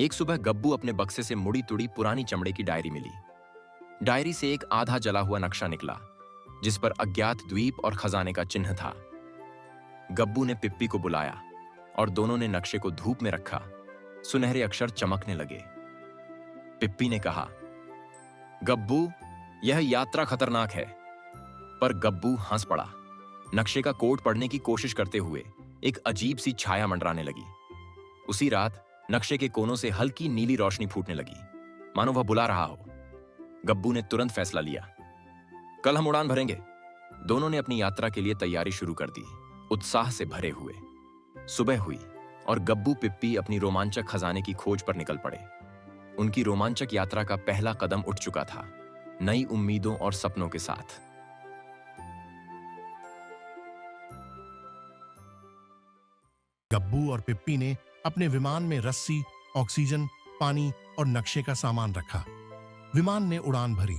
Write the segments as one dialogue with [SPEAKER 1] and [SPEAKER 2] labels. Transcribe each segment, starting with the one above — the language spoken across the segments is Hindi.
[SPEAKER 1] एक सुबह गब्बू अपने बक्से से मुड़ी तुड़ी पुरानी चमड़े की डायरी मिली। डायरी से एक आधा जला हुआ नक्शा निकला, जिस पर अज्ञात द्वीप और खजाने का चिन्ह था। गब्बू ने पिप्पी को बुलाया और दोनों ने नक्शे को धूप में रखा। सुनहरे अक्षर चमकने लगे। पिप्पी ने कहा, गब्बू, यह यात्रा खतरनाक है। पर गब्बू हंस पड़ा। नक्शे का कोड पढ़ने की कोशिश करते हुए एक अजीब सी छाया मंडराने लगी। उसी रात नक्शे के कोनों से हल्की नीली रोशनी फूटने लगी, मानो वह बुला रहा हो। गब्बू ने तुरंत फैसला लिया, कल हम उड़ान भरेंगे। दोनों ने अपनी यात्रा के लिए तैयारी शुरू कर दी, उत्साह से भरे हुए। सुबह हुई और गब्बू पिप्पी अपनी रोमांचक खजाने की खोज पर निकल पड़े। उनकी रोमांचक यात्रा का पहला कदम उठ चुका था, नई उम्मीदों और सपनों के साथ।
[SPEAKER 2] गब्बू और पिप्पी ने अपने विमान में रस्सी, ऑक्सीजन, पानी और नक्शे का सामान रखा। विमान ने उड़ान भरी,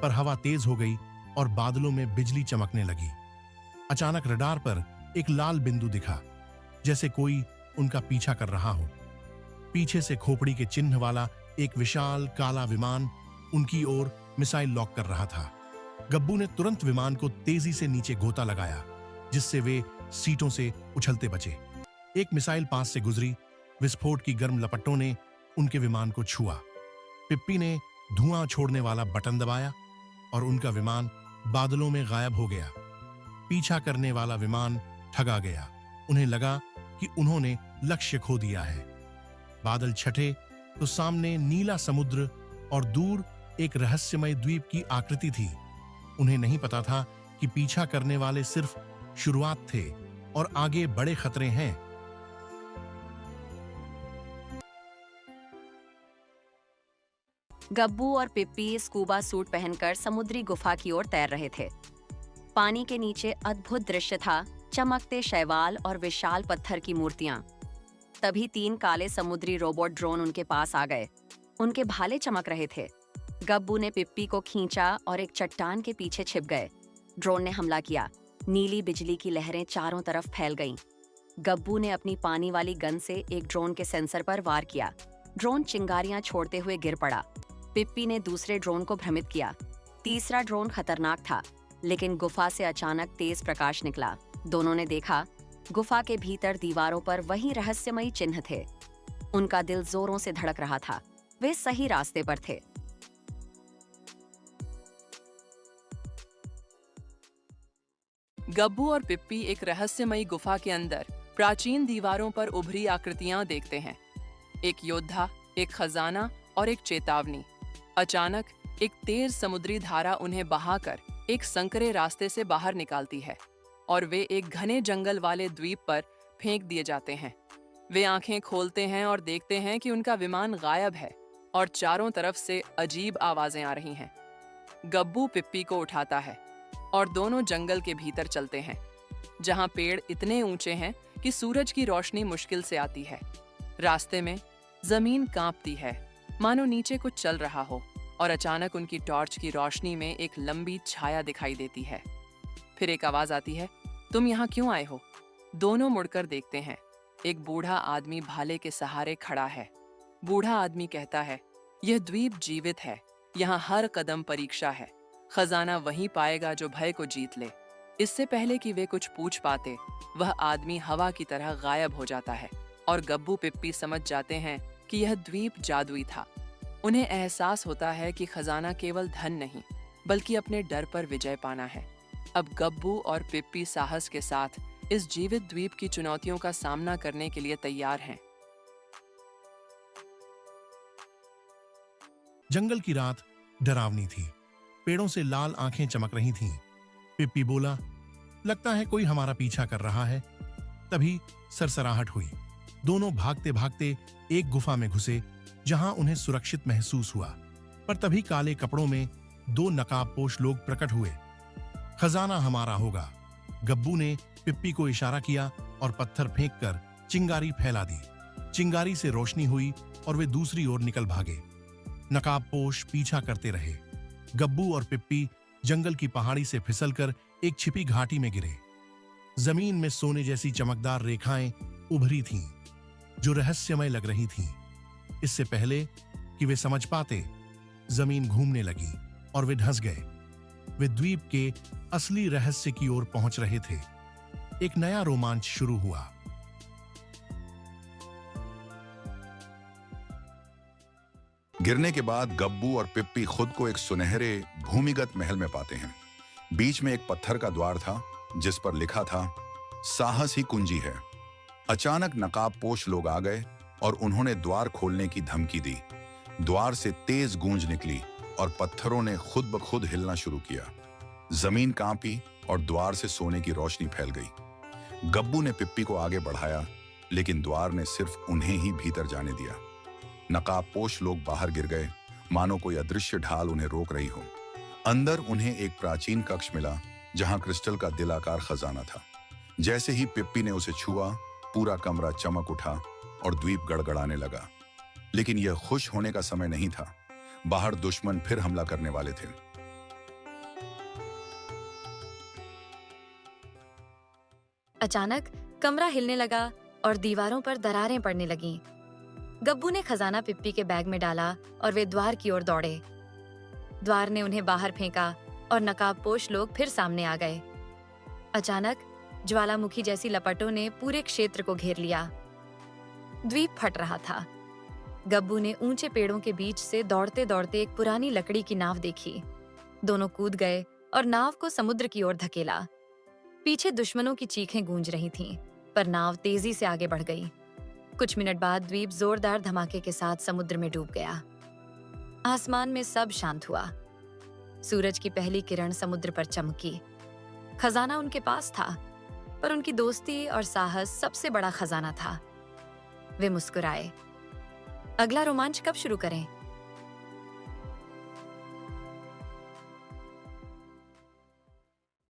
[SPEAKER 2] पर हवा तेज हो गई और बादलों में बिजली चमकने लगी। अचानक रडार पर एक लाल बिंदु दिखा, जैसे कोई उनका पीछा कर रहा हो। पीछे से खोपड़ी के चिन्ह वाला एक विशाल काला विमान उनकी ओर मिसाइल लॉक कर रहा था। गब्बू ने तुरंत विमान को तेजी से नीचे गोता लगाया, जिससे वे सीटों से उछलते बचे। एक मिसाइल पास से गुजरी। विस्फोट की गर्म लपटों ने उनके विमान को छुआ। पिप्पी ने धुआं छोड़ने वाला बटन दबाया और उनका विमान बादलों में गायब हो गया। पीछा करने वाला विमान ठगा गया। उन्हें लगा कि उन्होंने लक्ष्य खो दिया है। बादल छटे तो सामने नीला समुद्र और दूर एक रहस्यमय द्वीप की आकृति थी। उन्हें नहीं पता था कि पीछा करने वाले सिर्फ शुरुआत थे और आगे बड़े खतरे हैं।
[SPEAKER 3] गब्बू और पिप्पी स्कूबा सूट पहनकर समुद्री गुफा की ओर तैर रहे थे। पानी के नीचे अद्भुत दृश्य था, चमकते शैवाल और विशाल पत्थर की मूर्तियां। तभी 3 काले समुद्री रोबोट ड्रोन उनके पास आ गए। उनके भाले चमक रहे थे। गब्बू ने पिप्पी को खींचा और एक चट्टान के पीछे छिप गए। ड्रोन ने हमला किया। नीली बिजली की लहरें चारों तरफ फैल गईं। गब्बू ने अपनी पानी वाली गन से एक ड्रोन के सेंसर पर वार किया। ड्रोन चिंगारियां छोड़ते हुए गिर पड़ा। पिप्पी ने दूसरे ड्रोन को भ्रमित किया। तीसरा ड्रोन खतरनाक था, लेकिन गुफा से अचानक तेज प्रकाश निकला। दोनों ने देखा, गुफा के भीतर दीवारों पर वही रहस्यमयी चिन्ह थे। उनका दिल जोरों से धड़क रहा था। वे सही रास्ते पर थे।
[SPEAKER 4] गब्बू और पिप्पी एक रहस्यमयी गुफा के अंदर प्राचीन दीवारों पर उभरी आकृतियां देखते हैं। एक योद्धा, एक खजाना और एक चेतावनी। अचानक एक तेज समुद्री धारा उन्हें बहाकर एक संकरे रास्ते से बाहर निकालती है और वे एक घने जंगल वाले द्वीप पर फेंक दिए जाते हैं। वे आंखें खोलते हैं और देखते हैं कि उनका विमान गायब है और चारों तरफ से अजीब आवाजें आ रही हैं। गब्बू पिप्पी को उठाता है और दोनों जंगल के भीतर चलते हैं, जहां पेड़ इतने ऊंचे हैं कि सूरज की रोशनी मुश्किल से आती है। रास्ते में जमीन कांपती है, मानो नीचे कुछ चल रहा हो, और अचानक उनकी टॉर्च की रोशनी में एक लंबी छाया दिखाई देती है। फिर एक आवाज आती है, तुम यहाँ क्यों आए हो? दोनों मुड़कर देखते हैं। एक बूढ़ा आदमी भाले के सहारे खड़ा है। बूढ़ा आदमी कहता है, यह द्वीप जीवित है, यहाँ हर कदम परीक्षा है। खजाना वहीं पाएगा जो भय को जीत ले। इससे पहले कि वे कुछ पूछ पाते, वह आदमी हवा की तरह गायब हो जाता है और गब्बू पिप्पी समझ जाते हैं कि यह द्वीप जादुई था। उन्हें एहसास होता है कि खजाना केवल धन नहीं, बल्कि अपने डर पर विजय पाना है। अब गब्बू और पिप्पी साहस के साथ इस जीवित द्वीप की चुनौतियों का सामना करने के लिए तैयार हैं।
[SPEAKER 2] जंगल की रात डरावनी थी। पेड़ों से लाल आंखें चमक रही थीं। पिप्पी बोला, लगता है कोई हमारा पीछा कर रहा है। तभी सरसराहट हुई। दोनों भागते भागते एक गुफा में घुसे, जहां उन्हें सुरक्षित महसूस हुआ। पर तभी काले कपड़ों में 2 नकाबपोश लोग प्रकट हुए। खजाना हमारा होगा। गब्बू ने पिप्पी को इशारा किया और पत्थर फेंककर चिंगारी फैला दी। चिंगारी से रोशनी हुई और वे दूसरी ओर निकल भागे। नकाबपोश पीछा करते रहे। गब्बू और पिप्पी जंगल की पहाड़ी से फिसलकर एक छिपी घाटी में गिरे। जमीन में सोने जैसी चमकदार रेखाएं उभरी थीं, जो रहस्यमय लग रही थीं। इससे पहले कि वे समझ पाते, जमीन घूमने लगी और वे धंस गए। वे द्वीप के असली रहस्य की ओर पहुंच रहे थे। एक नया रोमांच शुरू हुआ।
[SPEAKER 5] गिरने के बाद गब्बू और पिप्पी खुद को एक सुनहरे भूमिगत महल में पाते हैं। बीच में एक पत्थर का द्वार था जिस पर लिखा था, साहस ही कुंजी है। अचानक नकाबपोश लोग आ गए और उन्होंने द्वार खोलने की धमकी दी। द्वार से तेज गूंज निकली और पत्थरों ने खुद ब खुद हिलना शुरू किया। जमीन कांपी और द्वार से सोने की रोशनी फैल गई। गब्बू ने पिप्पी को आगे बढ़ाया, लेकिन द्वार ने सिर्फ उन्हें ही भीतर जाने दिया। नकाबपोश लोग बाहर गिर गए, मानो कोई अदृश्य ढाल उन्हें रोक रही हो। अंदर उन्हें एक प्राचीन कक्ष मिला जहां क्रिस्टल का दिलाकार खजाना था। जैसे ही पिप्पी ने उसे छुआ, पूरा कमरा चमक उठा और द्वीप गड़गड़ाने लगा। लेकिन यह खुश होने का समय नहीं था। बाहर दुश्मन फिर हमला करने वाले थे।
[SPEAKER 6] अचानक कमरा हिलने लगा और दीवारों पर दरारें पड़ने लगीं। गब्बू ने खजाना पिप्पी के बैग में डाला और वे द्वार की ओर दौड़े। द्वार ने उन्हें बाहर फेंका और नकाबपोश लोग फिर सामने आ गए। अचानक ज्वालामुखी जैसी लपटों ने पूरे क्षेत्र को घेर लिया। द्वीप फट रहा था। गब्बू ने ऊंचे पेड़ों के बीच से दौड़ते दौड़ते एक पुरानी लकड़ी की नाव देखी। दोनों कूद गए और नाव को समुद्र की ओर धकेला। पीछे दुश्मनों की चीखें गूंज रही थीं, पर नाव तेजी से आगे बढ़ गई। कुछ मिनट बाद द्वीप जोरदार धमाके के साथ समुद्र में डूब गया। आसमान में सब शांत हुआ। सूरज की पहली किरण समुद्र पर चमकी। खजाना उनके पास था, पर उनकी दोस्ती और साहस सबसे बड़ा खजाना था। वे मुस्कुराए। अगला रोमांच कब शुरू करें?